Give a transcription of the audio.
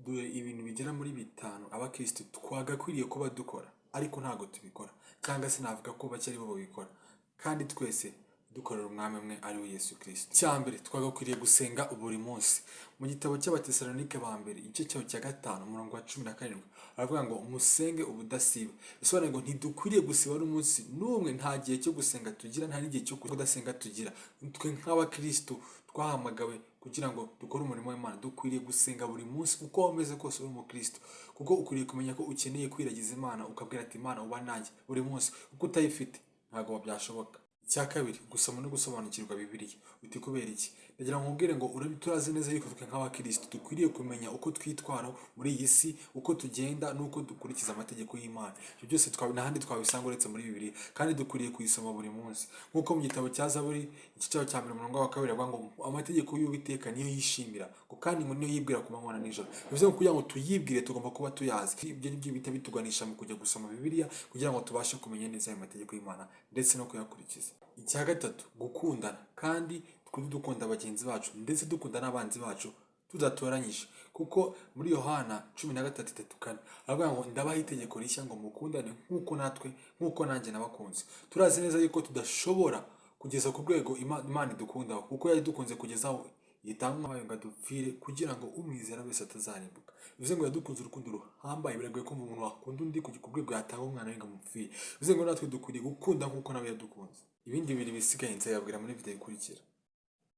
dore ibintu bigera muri bitanu abakristo twagakwiriye kuba dukora ariko ntago tubikora, cyangwa se navuga ko bake ari bo babikora, kandi twese dukorera umwami umwe ari we Yesu Kristo. Cyambere twagakwiriye gusenga buri munsi. Mu gitabo cy'Abatesalonike ba mbere igice cyaho cya 5 umurongo wa 17 aravuga ngo musenge ubudasiba. Bisobanuye ngo ntidukwiriye gusiba n'umunsi n'umwe, nta gihe cyo gusenga tugira, nta n'igihe cyo kudasenga tugira. Twe nk'abakristo twahamagawe kugira ngo dukore umurimo w'Imana, dukwiriye gusenga buri munsi uko wameze kose uri umukristo, kuko ukwiriye kumenya ko ukeneye kwiragiza Imana, ukabwira ati Imana uba nanjye buri munsi, kuko utayifite ntabwo byashoboka. Icya kabiri, gusoma no gusobanukirwa Bibiliya. Uti kubera iki? Ndagira ngo nkubwire ngo turazi neza yuko twe nk'abakristo dukwiriye kumenya uko twitwara muri iyi si, uko tugenda n'uko dukurikiza amategeko y'Imana. Ibyo byose n'ahandi twabisanga uretse muri Bibiliya, kandi dukwiriye kuyisoma buri munsi. Nk'uko mu gitabo cya Zaburi igice cya 1 umurongo wa 2 avuga ngo amategeko y'Uwiteka niyo yishimira, ngo kandi ngo niyo yibwira ku manywa na nijoro. Bivuze ngo kugira ngo tuyibwire tugomba kuba tuyazi. Ibyo ngibyo bita bituganisha mu kujya gusoma Bibiliya kugira ngo tubashe kumenya neza ayo mategeko y'Imana ndetse no kuyakurikiza. Icya gatatu, gukundana, kandi dukunda bagenzi bacu ndetse dukunda n'abanzi bacu tudatoranyije, kuko muri Yohana 13:3 aravuga ngo ndabaha itegeko rishya ngo mukundane nk'uko nanjye nabakunze. Turazi neza yuko tudashobora kugeza ku rwego Imana idukundaho, kuko yadukunze kugezaho yitanga umwana ngo adupfire kugira ngo umwizera wese atazarimbuka. Bivuze ngo yadukunze urukundo ruhambaye, biragoye ko umuntu wakunda undi ku rwego yatanga umwana we ngo amupfire. Bivuze ngo natwe dukwiriye gukunda nk'uko nawe yadukunze. Ibindi bibiri bisigaye nzayabwira muri video ikurikira.